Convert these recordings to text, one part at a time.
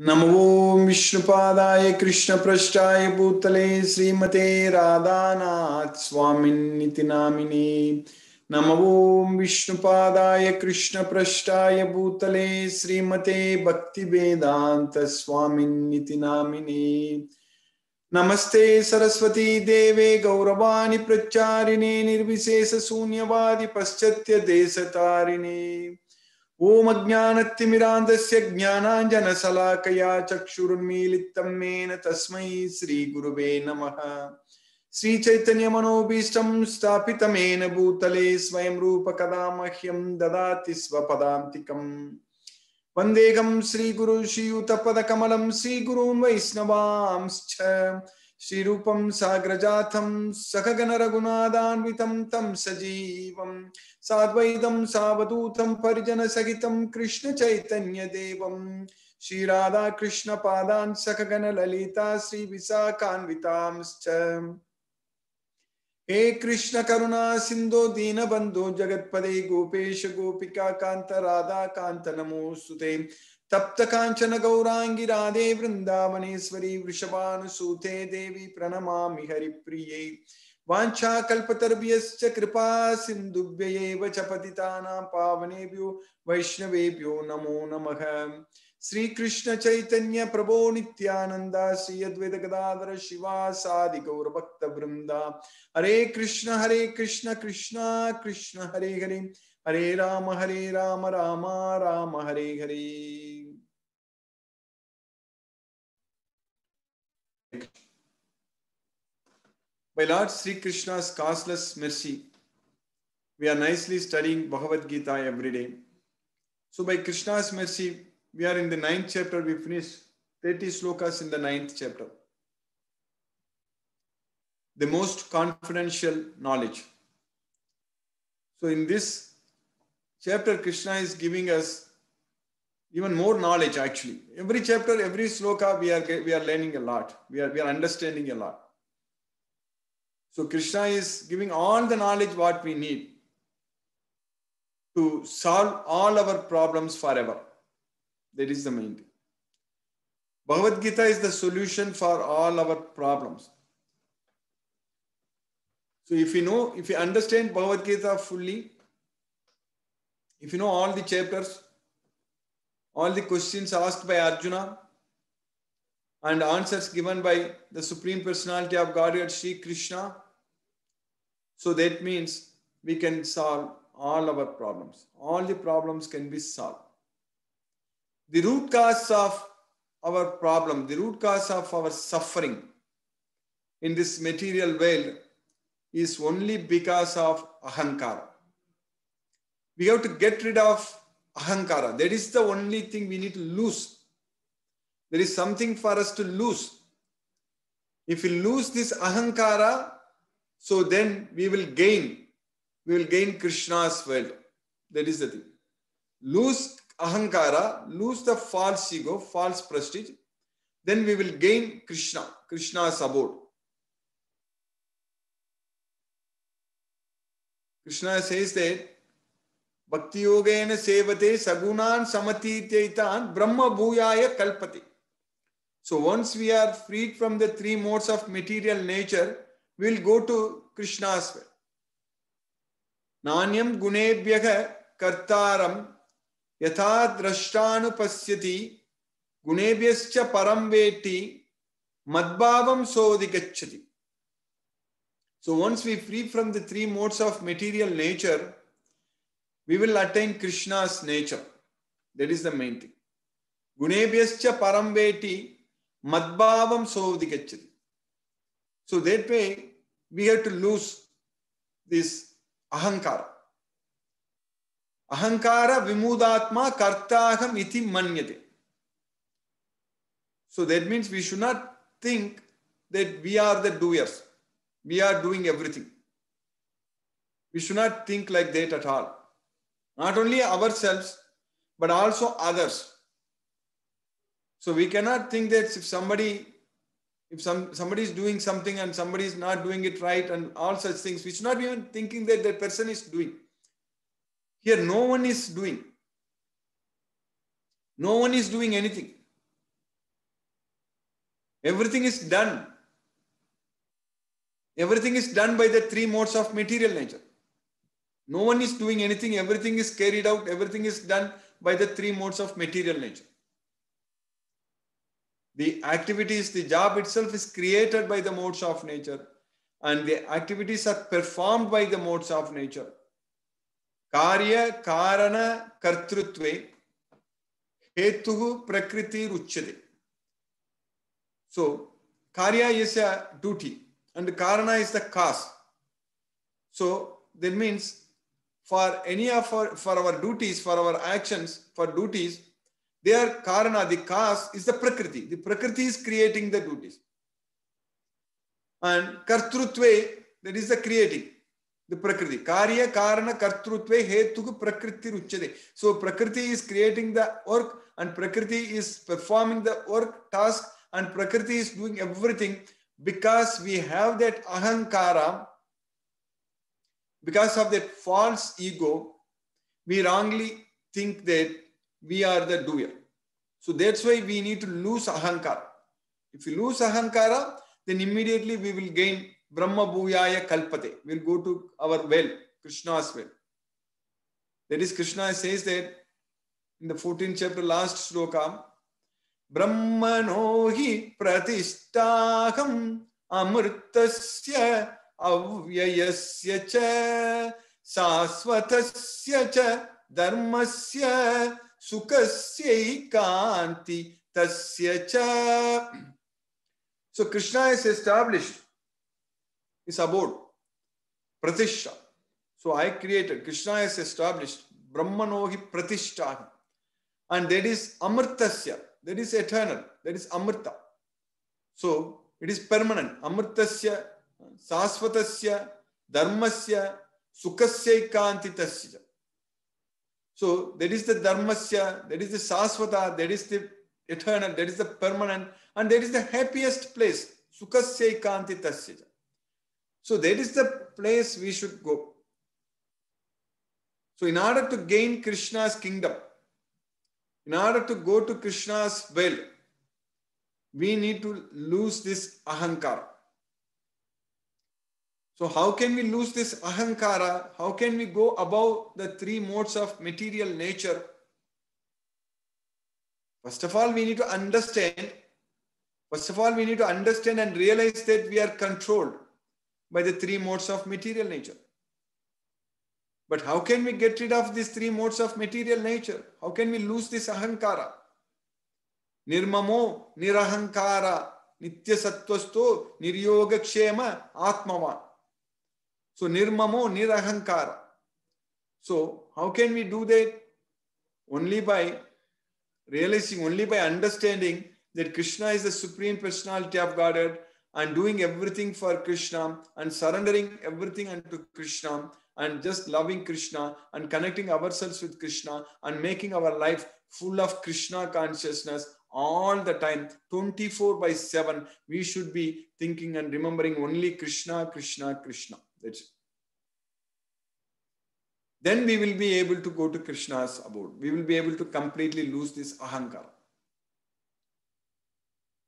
नमो विष्णुपादाय कृष्णपृष्ठाय भूतले श्रीमते राधानाथ स्वामिन्निति नामिने। नमो विष्णुपादाय कृष्णपृष्ठाय भूतले श्रीमते भक्तिवेदांत स्वामिन्निति नामिने। नमस्ते सरस्वती देवे गौरवाणी प्रचारिणे निर्विशेष शून्यवादी पश्चात्य देशतारिणे। ओम अज्ञानतिमिरान्धस्य ज्ञानाञ्जनशलाकया चक्षुरुन्मीलितं येन तस्मै श्रीगुरुवे नमः। श्रीचैतन्यमनोभीष्टं स्थापितं येन भूतले स्वयं रूप कदा मह्यं ददाति स्वपदान्तिकम्। वन्देऽहं श्रीगुरु श्रीयुतपदकमलं श्रीगुरून् वैष्णवांश्च श्रीरूपं साग्रजातं सखगण रघुनाथान्वितं तं सजीवं साद्वैतं सावधूतं परिजन सहितं कृष्ण चैतन्य देवं श्रीराधा कृष्ण पादान् सखगण ललिता श्री विशाखान्वितांश्च। हे कृष्ण करुणा सिंधु दीनबंधु जगत्पदे गोपेश गोपिका कांत राधा कांत नमोस्तुते। तप्त कांचन गौरांगी राधे वृंदावनेश्वरी वृषभानुसूते देवी प्रणमामि हरिप्रिये। वाञ्छाकल्पतरुभ्यश्च कृपा सिन्धुभ्यैव च पतितानां पावनेभ्यो वैष्णवेभ्यो नमो नमः। श्री कृष्ण चैतन्य प्रभो नित्यानंद श्री अद्वैत गदाधर शिवासादि गौर भक्त वृंदा। हरे कृष्ण कृष्ण कृष्ण हरे हरे, हरे Ram Ram Ram Hare Hare. By Lord Sri Krishna's causeless mercy, we are nicely studying Bhagavad Gita every day. So by Krishna's mercy, we are in the 9th chapter. We finished 30 slokas in the 9th chapter. The most confidential knowledge. So in this chapter, Krishna is giving us even more knowledge actually. Every chapter, every sloka, we are learning a lot. We are understanding a lot. So Krishna is giving all the knowledge what we need to solve all our problems forever. That is the main thing. Bhagavad Gita is the solution for all our problems. So if you understand Bhagavad Gita fully, if you know all the chapters, all the questions asked by Arjuna and answers given by the Supreme Personality of Godhead, Sri Krishna, so that means we can solve all our problems. All the problems can be solved. The root cause of our problem, the root cause of our suffering in this material world is only because of ahankara. We have to get rid of ahankara. That is the only thing we need to lose. There is something for us to lose. If we lose this ahankara, so then we will gain Krishna's world. That is the thing. Lose ahankara, lose the false ego, false prestige, then we will gain Krishna's abode. Krishna says that Bhakti Yogena Sevate Sagunan Samatitaitan Brahma Bhuyaya Kalpati. So once we are freed from the three modes of material nature, we will go to Krishna's way. Nanyam Gunebhyaha Kartaram Yatha Drashtanupasyati Gunebhyascha Paramveti Madbhavam Sodhigachati. So once we free from the three modes of material nature, we will attain Krishna's nature. That is the main thing. Gunebhyascha Paramveti Madbhavam Sodhigachati. So that way we have to lose this ahankara. Ahankara vimudatma kartaham iti manyate. So that means we should not think that we are the doers. We are doing everything. We should not think like that at all. Not only ourselves, but also others. So we cannot think that if somebody is doing something and somebody is not doing it right and all such things, we should not be even thinking that that person is doing. Here no one is doing. No one is doing anything. Everything is done. Everything is done by the three modes of material nature. No one is doing anything. Everything is carried out. Everything is done by the three modes of material nature. The activities, the job itself is created by the modes of nature, and the activities are performed by the modes of nature. Karya, Karana, Kartrutve, Hetuhu, Prakriti, Ruchyate. So, Karya is a duty, and Karana is the cause. So, that means for any of our duties, for our actions, for duties, their Karana, the cause, is the Prakriti. The Prakriti is creating the duties. And Kartrutve, that is the creating, the Prakriti. Karya, Karana, Kartrutve, Hetuhu, Prakriti, Ruchyate. So Prakriti is creating the work, and Prakriti is performing the work, task, and Prakriti is doing everything because we have that Ahankara. Because of that false ego, we wrongly think that we are the doer. So that's why we need to lose Ahankara. If we lose Ahankara, then immediately we will gain Brahma Bhuyaya Kalpate. We'll go to our well, Krishna's well. That is, Krishna says that in the 14th chapter, last sloka, Brahmano hi pratishtaham amritasya avyayasya cha sasvatasya cha dharmasya sukasya kanti tasya cha. So Krishna is established his abode, pratishtha. So I created, Krishna is established, Brahmanohi pratishtha. And that is amritasya, that is eternal, that is amrita. So it is permanent. Amritasya, sasvatasya, dharmasya, sukasya kantitasya. So that is the dharmasya, that is the sasvata, that is the eternal, that is the permanent, and that is the happiest place. Sukasya kantitasya. So that is the place we should go. So in order to gain Krishna's kingdom, in order to go to Krishna's well, we need to lose this ahankara. So how can we lose this ahankara? How can we go above the three modes of material nature? First of all, we need to understand. First of all, we need to understand and realize that we are controlled by the three modes of material nature. But how can we get rid of these three modes of material nature? How can we lose this ahankara? Nirmamo, nirahankara, nitya sattvasto, niryoga kshema, atmavan. So nirmamo, nirahankara. So how can we do that? Only by realizing, only by understanding that Krishna is the Supreme Personality of Godhead, and doing everything for Krishna and surrendering everything unto Krishna and just loving Krishna and connecting ourselves with Krishna and making our life full of Krishna consciousness all the time, 24/7. We should be thinking and remembering only Krishna, Krishna, Krishna. That's it. Then we will be able to go to Krishna's abode. We will be able to completely lose this ahankara.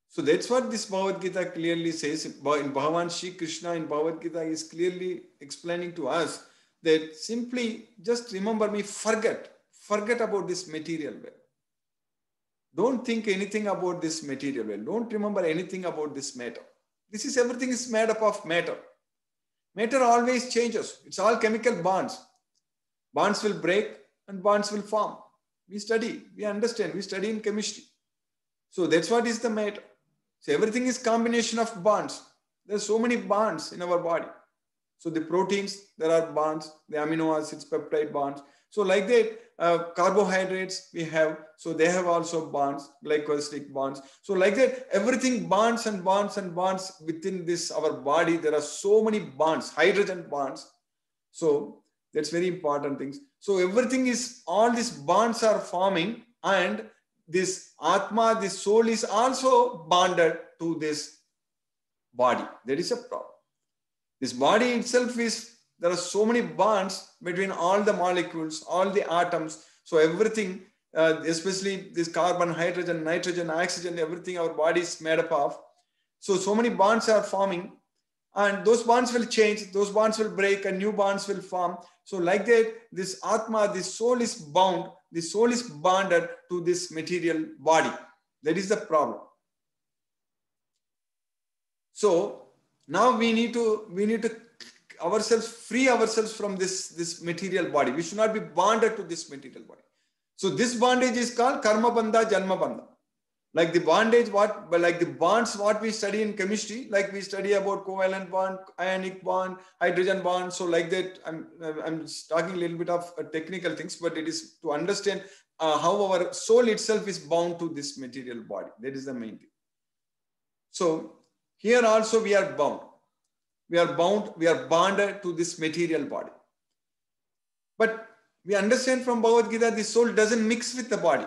So that's what this Bhagavad Gita clearly says. In Bhagavan Shri Krishna in Bhagavad Gita is clearly explaining to us that simply just remember me, forget about this material world. Don't think anything about this material world. Don't remember anything about this matter. Everything is made up of matter. Matter always changes. It's all chemical bonds. Bonds will break and bonds will form. We study, we understand, we study in chemistry. So that's what is the matter. So everything is combination of bonds. There are so many bonds in our body. So the proteins, there are bonds, the amino acids, peptide bonds. So like that, carbohydrates we have, so they have also bonds, glycosidic bonds. So like that, everything bonds and bonds and bonds within this, our body. There are so many bonds, hydrogen bonds. So that's very important things. So everything is, all these bonds are forming, and this Atma, this soul is also bonded to this body. There is a problem. This body itself is, there are so many bonds between all the molecules, all the atoms. So everything, especially this carbon, hydrogen, nitrogen, oxygen, everything our body is made up of. So many bonds are forming, and those bonds will change, those bonds will break, and new bonds will form. So like that, this Atma, this soul is bound, the soul is bonded to this material body. That is the problem. So now we need to free ourselves from this material body. We should not be bonded to this material body. So this bondage is called karma bandha, janma bandha. Like the bondage, like the bonds what we study in chemistry, like we study about covalent bond, ionic bond, hydrogen bond. So like that, I'm talking a little bit of technical things, but it is to understand how our soul itself is bound to this material body. That is the main thing. So here also we are bound. We are bonded to this material body. But we understand from Bhagavad Gita, the soul doesn't mix with the body.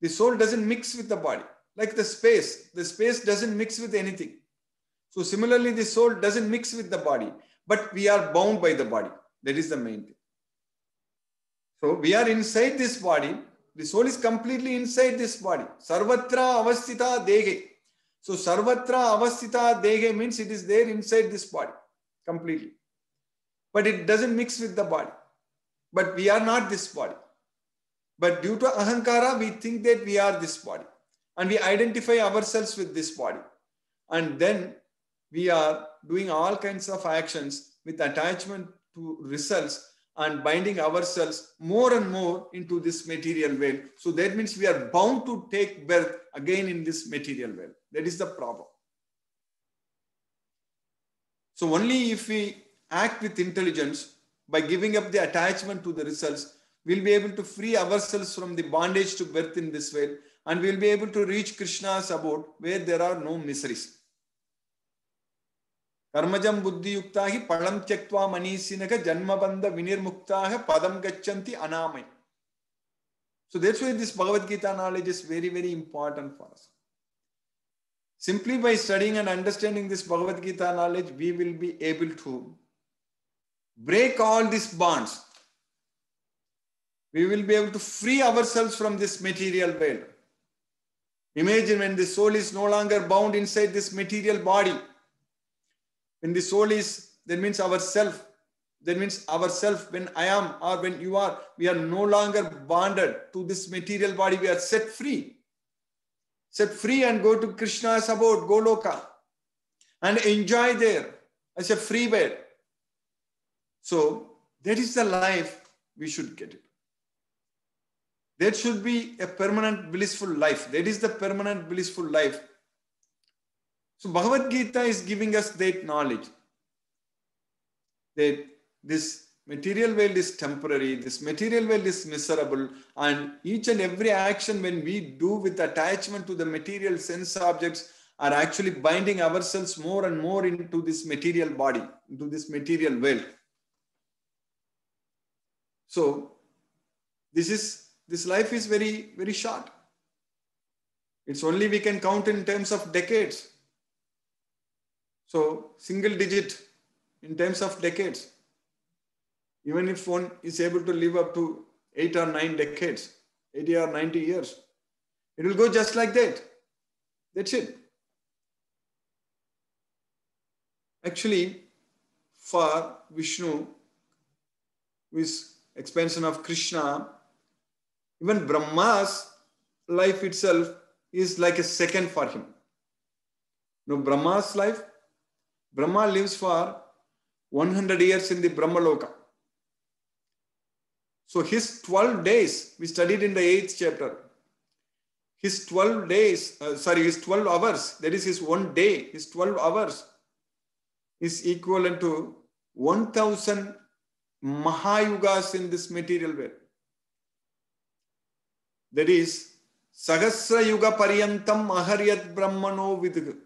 The soul doesn't mix with the body. Like the space doesn't mix with anything. So similarly, the soul doesn't mix with the body, but we are bound by the body. That is the main thing. So we are inside this body. The soul is completely inside this body. Sarvatra avastita dehe. So sarvatra avastita dehe means it is there inside this body completely. But it doesn't mix with the body. But we are not this body. But due to ahankara, we think that we are this body. And we identify ourselves with this body. And then we are doing all kinds of actions with attachment to results and binding ourselves more and more into this material world. So that means we are bound to take birth again in this material world. That is the problem. So only if we act with intelligence by giving up the attachment to the results, we'll be able to free ourselves from the bondage to birth in this world, and we'll be able to reach Krishna's abode where there are no miseries. Karmajam buddhi yuktahi palam tyaktva manisinaka janmabandha vinirmuktaha padam gachanti anamay. So that's why this Bhagavad Gita knowledge is very, very important for us. Simply by studying and understanding this Bhagavad Gita knowledge, we will be able to break all these bonds. We will be able to free ourselves from this material world. Imagine when the soul is no longer bound inside this material body. When the soul is, that means ourself. That means ourself, when I am or when you are, we are no longer bonded to this material body. We are set free. Set free and go to Krishna's abode, Goloka, and enjoy there as a free bird. So that is the life we should get it. That should be a permanent blissful life. That is the permanent blissful life. So Bhagavad Gita is giving us that knowledge that this material world is temporary, this material world is miserable, and each and every action when we do with attachment to the material sense objects are actually binding ourselves more and more into this material body, into this material world. So this life is very, very short. It's only we can count in terms of decades. So single digit in terms of decades. Even if one is able to live up to 8 or 9 decades, 80 or 90 years, it will go just like that. That's it. Actually, for Vishnu, who is expansion of Krishna, even Brahma's life itself is like a second for him. No, Brahma's life, Brahma lives for 100 years in the Brahmaloka. So his 12 days, we studied in the 8th chapter, his 12 days, his 12 hours, that is his one day, his 12 hours is equivalent to 1000 Mahayugas in this material world. That is, Sahasra Yuga Paryantam Maharyat Brahmano Vidhu.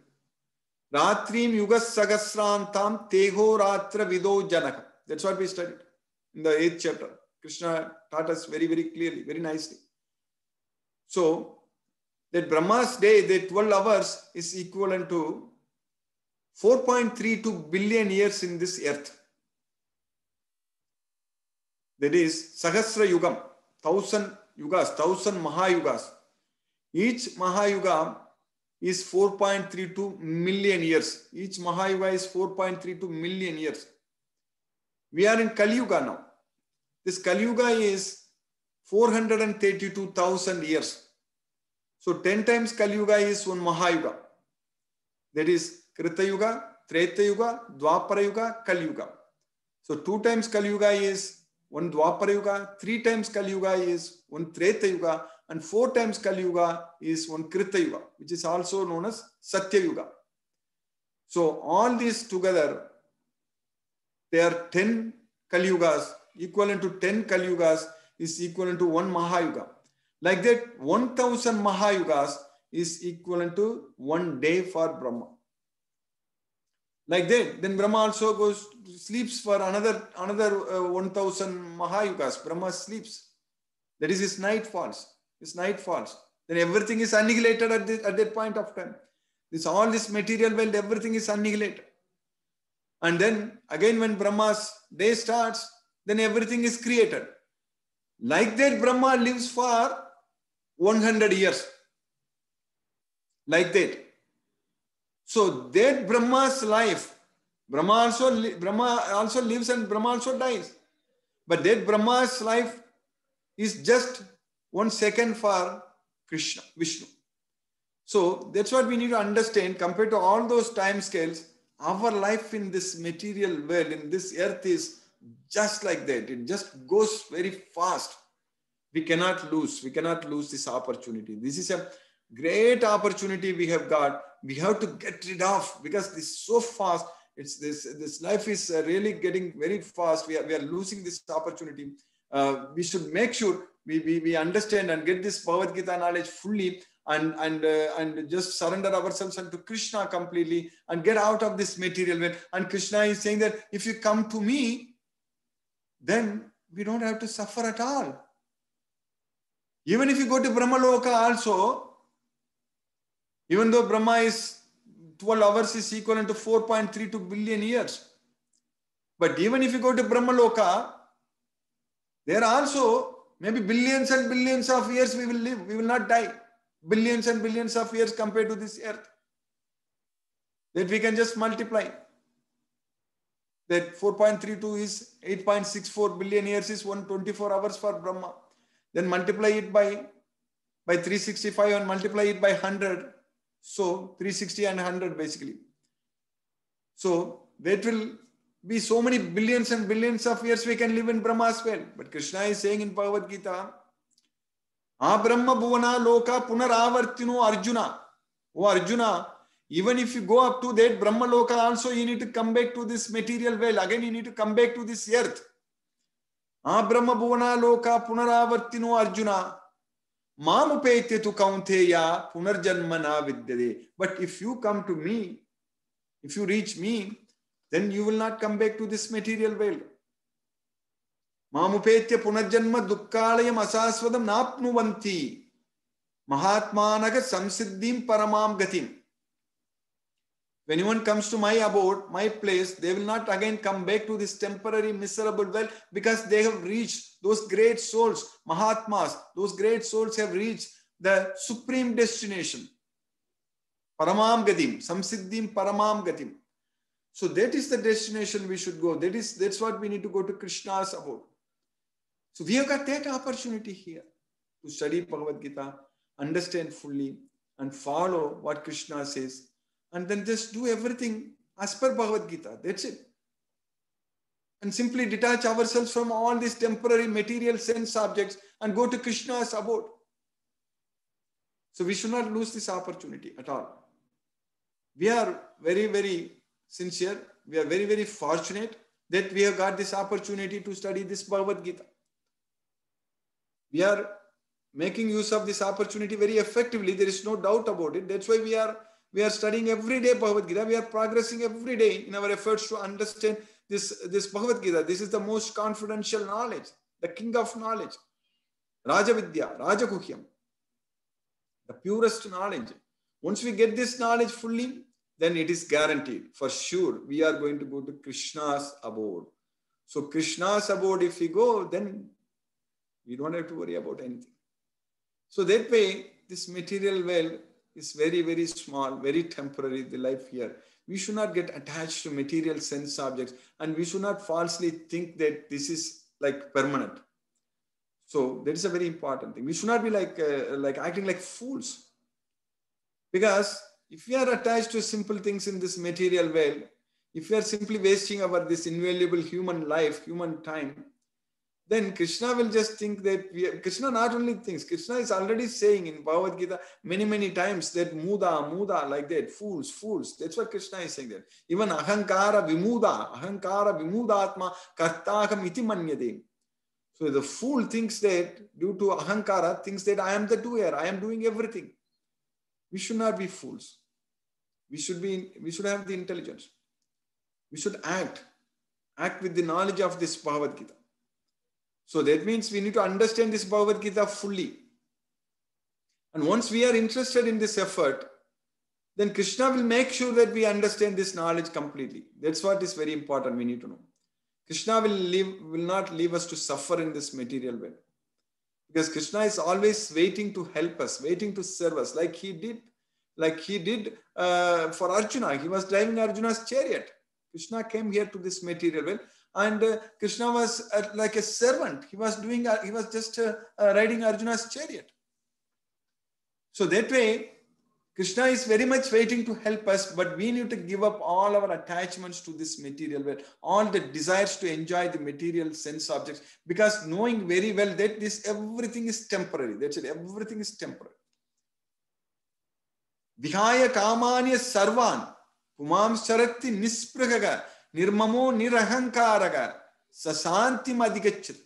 Ratrim Yuga Sahasrantam Teho Ratra Vido Janaka. That's what we studied in the 8th chapter. Krishna taught us very, very clearly, very nicely. So, that Brahma's day, that 12 hours is equivalent to 4.32 billion years in this earth. That is Sahasra Yugam, 1000 yugas, 1000 Mahayugas. Each Mahayuga is 4.32 million years. Each Mahayuga is 4.32 million years. We are in Kali Yuga now. This Kali Yuga is 432,000 years. So 10 times Kali Yuga is one Mahayuga. That is Krita Yuga, Treta Yuga, Dwapara Yuga, Kali Yuga. So 2 times Kali Yuga is one Dwapara Yuga, 3 times Kali Yuga is one Treta Yuga, and 4 times Kali Yuga is one Krita Yuga, which is also known as Satya Yuga. So all these together, they are 10 Kali Yugas, equivalent to 10 Kali Yugas is equivalent to one Mahayuga. Like that, 1000 Mahayugas is equivalent to 1 day for Brahma. Like that, then Brahma also sleeps for another 1000 Mahayugas. Brahma sleeps. That is his night falls. His night falls. Then everything is annihilated at that point of time. All this material world, everything is annihilated. And then again when Brahma's day starts, then everything is created. Like that, Brahma lives for 100 years. Like that. So that Brahma's life, Brahma also lives and Brahma also dies. But that Brahma's life is just 1 second for Krishna, Vishnu. So that's what we need to understand. Compared to all those time scales, our life in this material world, in this earth, is just like that. It just goes very fast. We cannot lose. We cannot lose this opportunity. This is a great opportunity we have got. We have to get rid of, because this is so fast. This life is really getting very fast. We are losing this opportunity. We should make sure we understand and get this Bhagavad Gita knowledge fully, and just surrender ourselves unto Krishna completely and get out of this material world. And Krishna is saying that if you come to me, then we don't have to suffer at all. Even if you go to Brahmaloka also, even though Brahma is 12 hours is equivalent to 4.32 billion years. But even if you go to Brahmaloka, there also maybe billions and billions of years we will live. We will not die. Billions and billions of years compared to this earth. That we can just multiply. That 4.32 is 8.64 billion years is 124 hours for Brahma. Then multiply it by 365 and multiply it by 100. So 360 and 100 basically. So that will be so many billions and billions of years we can live in Brahma as well. But Krishna is saying in Bhagavad Gita, Brahma bhuvana loka punaravartino Arjuna. Oh Arjuna, even if you go up to that Brahma loka also, you need to come back to this material world. Again, you need to come back to this earth. Brahma bhuvana loka punaravartino Arjuna. Mamupete tu kaunteya punarjanmana vidyade. But if you come to me, if you reach me, then you will not come back to this material world. Mamupetya punarjanma dukkalayam asaswadam napnuvanti. Mahatmanaga samsiddhim paramam gatim. When anyone comes to my abode, my place, they will not again come back to this temporary miserable world, because they have reached those great souls, Mahatmas. Those great souls have reached the supreme destination. Paramam gatim, samsiddhim paramam gatim. So that is the destination we should go. That's what we need to go to Krishna's abode. So we have got that opportunity here to study Bhagavad Gita, understand fully, and follow what Krishna says. And then just do everything as per Bhagavad Gita. That's it. And simply detach ourselves from all these temporary material sense objects and go to Krishna's abode. So we should not lose this opportunity at all. We are very, very sincere. We are very, very fortunate that we have got this opportunity to study this Bhagavad Gita. We are making use of this opportunity very effectively. There is no doubt about it. That's why we are studying every day Bhagavad Gita. We are progressing every day in our efforts to understand this Bhagavad Gita. This is the most confidential knowledge, the king of knowledge. Raja Vidya, Raja Guhyam, the purest knowledge. Once we get this knowledge fully, then it is guaranteed. For sure, we are going to go to Krishna's abode. So Krishna's abode, if we go, then we don't have to worry about anything. So that way, this material world is very, very small, very temporary, the life here. We should not get attached to material sense objects, and we should not falsely think that this is like permanent. So that is a very important thing. We should not be like acting like fools. Because if we are attached to simple things in this material world, if we are simply wasting this invaluable human life, human time, then Krishna will just think that Krishna not only thinks, Krishna is already saying in Bhagavad Gita many, many times that muda, like that, fools. That's what Krishna is saying there. Even ahankara vimudatma kartakam iti manyade. So the fool thinks that, due to ahankara, thinks that I am the doer, I am doing everything. We should not be fools. We should have the intelligence. We should act with the knowledge of this Bhagavad Gita. So that means we need to understand this Bhagavad Gita fully. And once we are interested in this effort, then Krishna will make sure that we understand this knowledge completely. That's what is very important, we need to know. Krishna will not leave us to suffer in this material world. Because Krishna is always waiting to help us, waiting to serve us, like he did for Arjuna. He was driving Arjuna's chariot. Krishna came here to this material world, and Krishna was like a servant. He was just riding Arjuna's chariot. So that way, Krishna is very much waiting to help us, but we need to give up all our attachments to this material world, all the desires to enjoy the material sense objects, because knowing very well that everything is temporary. That's it, everything is temporary. Vihaya kamanya sarvan pumam sarati nispragaga nirmamo nirahankaraga sasanti madhigacchati.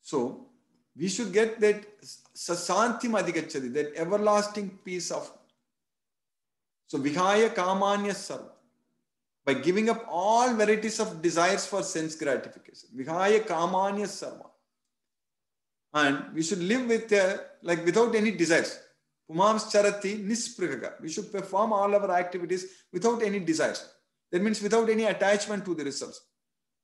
So we should get that sasanti madhigacchati, that everlasting peace of. So vihaya kamanya sarva, by giving up all varieties of desires for sense gratification. Vihaya kamanya sarva. And we should live with without any desires. Pumams charati nispragaga. We should perform all our activities without any desires. That means without any attachment to the results.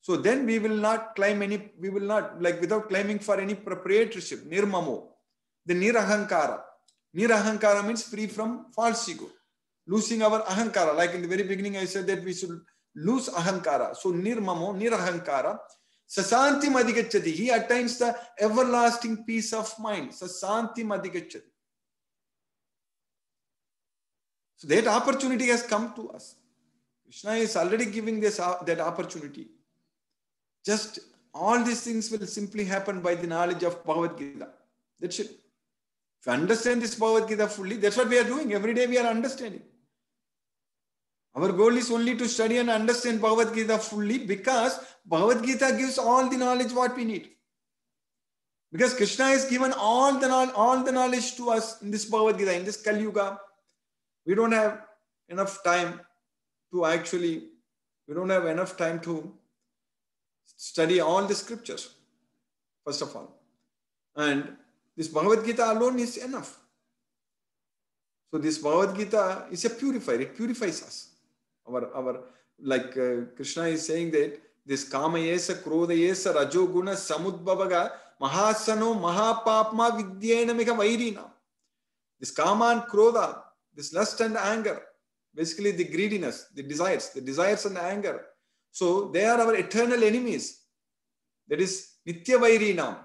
So then we will not without claiming for any proprietorship. Nirmamo. The nirahankara. Nirahankara means free from false ego. Losing our ahankara. Like in the very beginning I said that we should lose ahankara. So nirmamo, nirahankara. Sasanti madhigacchati. He attains the everlasting peace of mind. Sasanti madhigacchati. So that opportunity has come to us. Krishna is already giving that opportunity. Just all these things will simply happen by the knowledge of Bhagavad Gita. That's it. If you understand this Bhagavad Gita fully, that's what we are doing. Every day we are understanding. Our goal is only to study and understand Bhagavad Gita fully, because Bhagavad Gita gives all the knowledge what we need. Because Krishna has given all the knowledge to us in this Bhagavad Gita, in this Kali Yuga. We don't have enough time to study all the scriptures, first of all. And this Bhagavad Gita alone is enough. So this Bhagavad Gita is a purifier. It purifies us. Krishna is saying that this kama yesa, krodha yesa, rajo guna, samudbhavaga, mahasano, mahapapma, vidyena mika vairina. This kama and krodha, this lust and anger, basically the greediness, the desires and anger. So they are our eternal enemies. That is nitya vairinam.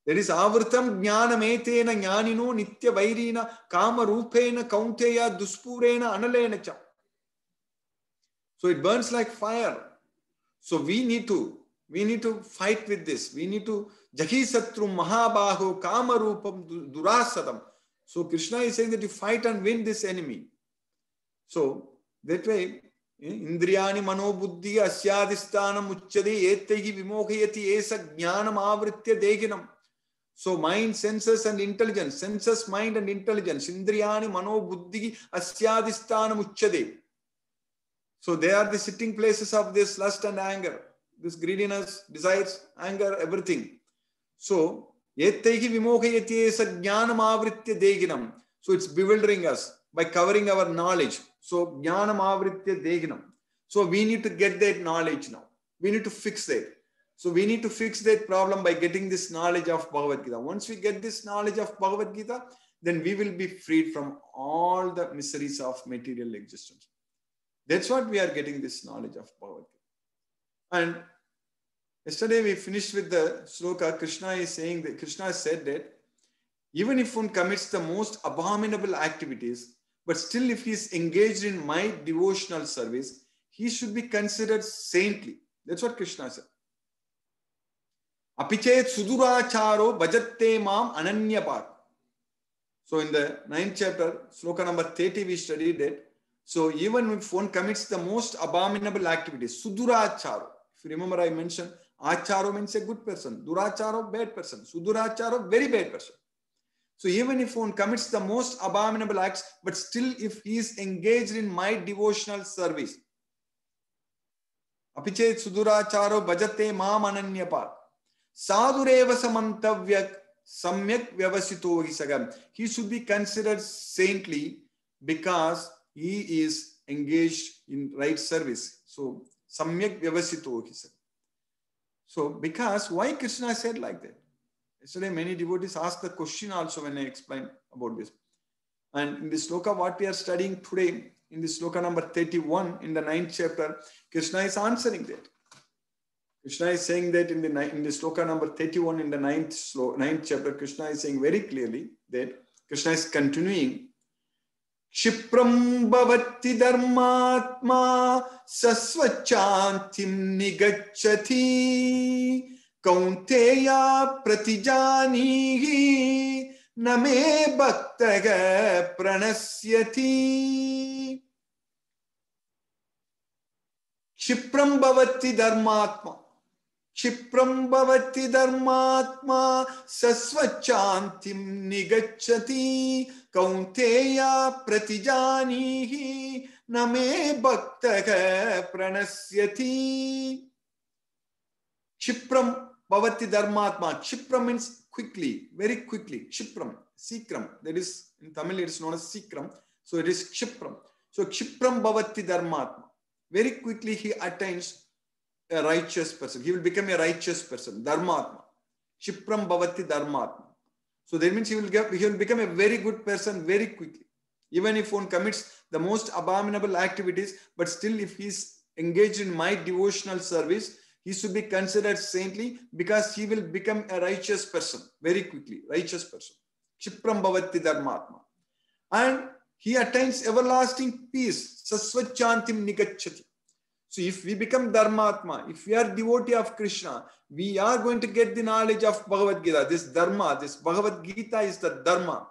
That is avrtam jnanam etena jnanino nitya vairina kama rupena kaunteya duspurena analena cha. So it burns like fire. So we need to fight with this. We need to jahi satrum mahabaho kama rupam durasadam. So Krishna is saying that you fight and win this enemy. So that way, Indriyani mano buddhi asyadisthanam uchchade etegi vimohayati esa jnanam avritya deginam. So mind, senses and intelligence. Senses, mind and intelligence. Indriyani mano buddhi asyadisthanam uchchade. So they are the sitting places of this lust and anger. This greediness, desires, anger, everything. So etegi vimohayati esa jnanam avritya deginam. So it's bewildering us by covering our knowledge. So jnanam avritya deginam. So we need to get that knowledge now. We need to fix that. So we need to fix that problem by getting this knowledge of Bhagavad Gita. Once we get this knowledge of Bhagavad Gita, then we will be freed from all the miseries of material existence. That's what we are getting, this knowledge of Bhagavad Gita. And yesterday we finished with the sloka. Krishna is saying that, Krishna said that even if one commits the most abominable activities, but still if he is engaged in my devotional service, he should be considered saintly. That's what Krishna said. Apichet suduracharo bhajatte mam ananyapat. So in the 9th chapter, sloka number 30, we studied that. So even if one commits the most abominable activities, suduracharo. If you remember, I mentioned acharo means a good person, duracharo bad person, suduracharo very bad person. So even if one commits the most abominable acts, but still if he is engaged in my devotional service, apichet suduracharo bhajate mam ananyapat. Sadhureva samantavyak samyak vyavasito hisagam. He should be considered saintly because he is engaged in right service. So samyak vyavasito hisagam. So because why Krishna said like that? Yesterday many devotees asked the question also when I explained about this. And in this sloka what we are studying today, in this sloka number 31 in the 9th chapter, Krishna is answering that. Krishna is saying that in the sloka number 31 in the 9th chapter, Krishna is saying very clearly that Krishna is continuing. Kshipram bhavati dharmatma sasvachantim nigacchati kaunteya pratijanihi name bhaktaga pranasyati. Kshipram bhavati dharmatma. Kshipram bhavati dharmatma sasvachantim nigacchati kaunteya pratijanihi name bhaktaga pranasyati. Kshipram bhavati dharmatma. Kshipram means quickly, very quickly. Kshipram, Sikram. That is, in Tamil it is known as Sikram. So it is Kshipram. So Kshipram bhavati dharmatma. Very quickly he attains a righteous person. He will become a righteous person. Dharmatma. Kshipram bhavati dharmatma. So that means he will become a very good person very quickly. Even if one commits the most abominable activities, but still if he is engaged in my devotional service, he should be considered saintly because he will become a righteous person very quickly. Righteous person. Kshipram bhavati dharmatma. And he attains everlasting peace. Sasvachantim nigacchati. So if we become dharmatma, if we are devotee of Krishna, we are going to get the knowledge of Bhagavad Gita. This dharma, this Bhagavad Gita is the dharma.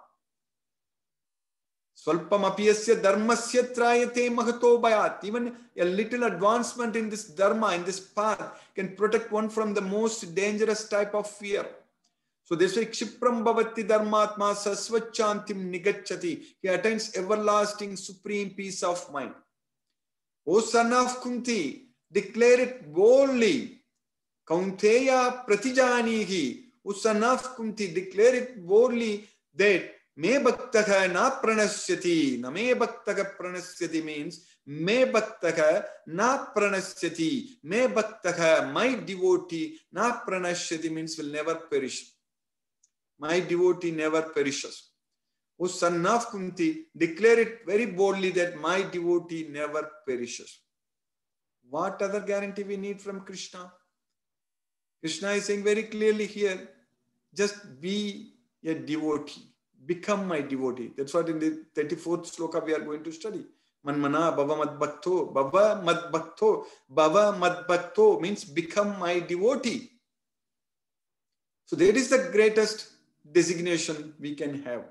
Swalpam apiyasya dharmasya trayate mahato bhayat. Even a little advancement in this dharma, in this path, can protect one from the most dangerous type of fear. So this way, Kshipram bhavati dharmatma sasvachantim nigacchati. He attains everlasting supreme peace of mind. O son of Kunti, declare it boldly. Kaunteya pratijanihi. O son of Kunti, declare it boldly that me bhaktaka na pranasyati. Na me bhaktaka pranasyati means me bhaktaka na pranasyati. Me bhaktaka, my devotee, na pranasyati means will never perish. My devotee never perishes. O son of Kunti, declare it very boldly that my devotee never perishes. What other guarantee we need from Krishna? Krishna is saying very clearly here, just be a devotee. Become my devotee. That's what in the 34th sloka we are going to study. Manmana bhava madbhakto. Bhava madbhakto. Bhava madbhakto means become my devotee. So that is the greatest designation we can have.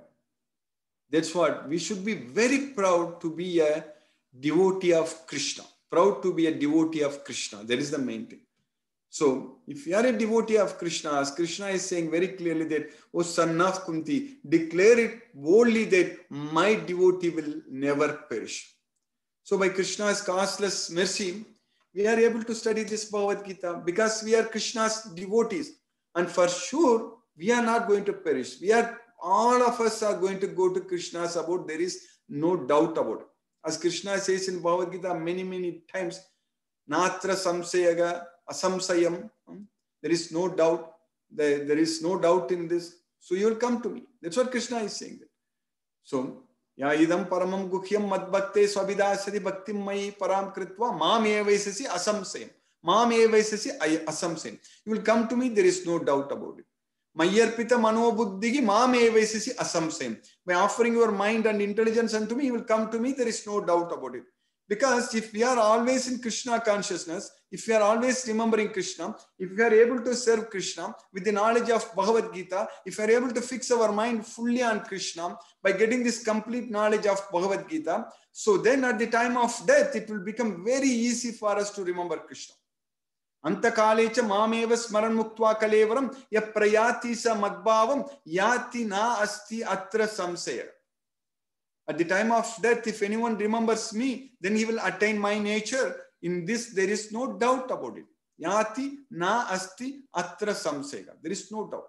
That's what we should be very proud to be a devotee of Krishna. Proud to be a devotee of Krishna. That is the main thing. So if you are a devotee of Krishna, as Krishna is saying very clearly that, O son of Kunti, declare it boldly that my devotee will never perish. So by Krishna's causeless mercy, we are able to study this Bhagavad Gita because we are Krishna's devotees. And for sure, we are not going to perish. All of us are going to go to Krishna's abode. There is no doubt about it. As Krishna says in Bhagavad Gita many, many times, Natra samsayaga asamsayam There is no doubt. There is no doubt in this. So you will come to me. That's what Krishna is saying. So, ya idam paramam guhyam madbhakte swabidasati bhaktim mayi param kritva mam evaisasi asamsayam. Mam evaisasi asamsayam. You will come to me, there is no doubt about it. Mayarpita manobuddhigi mam evaisasi asamsayam. By offering your mind and intelligence unto me, you will come to me, there is no doubt about it. Because if we are always in Krishna consciousness, if we are always remembering Krishna, if we are able to serve Krishna with the knowledge of Bhagavad Gita, if we are able to fix our mind fully on Krishna by getting this complete knowledge of Bhagavad Gita, so then at the time of death, it will become very easy for us to remember Krishna. Antakalecha mameva smaran muktva kalevaram ya prayati sa madbhavam yati na asti atra samsaya. At the time of death, if anyone remembers me, then he will attain my nature. In this, there is no doubt about it. Yati na asti atra samsega. There is no doubt.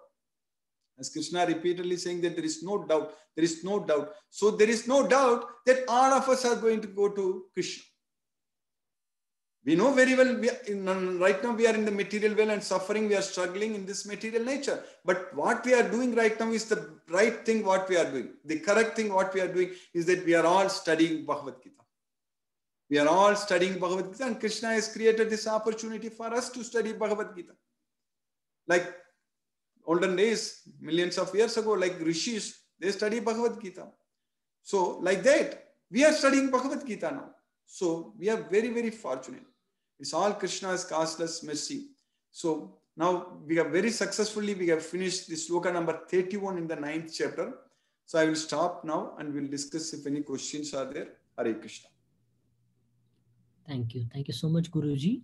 As Krishna repeatedly saying that there is no doubt. There is no doubt. So there is no doubt that all of us are going to go to Krishna. We know very well, right now we are in the material world and suffering, we are struggling in this material nature. But what we are doing right now is the right thing what we are doing. The correct thing what we are doing is that we are all studying Bhagavad Gita. We are all studying Bhagavad Gita and Krishna has created this opportunity for us to study Bhagavad Gita. Like olden days, millions of years ago, like rishis, they study Bhagavad Gita. So like that, we are studying Bhagavad Gita now. So we are very, very fortunate. It's all Krishna's causeless mercy. So now we have very successfully, we have finished the sloka number 31 in the 9th chapter. So I will stop now and we'll discuss if any questions are there. Hare Krishna. Thank you. Thank you so much, Guruji.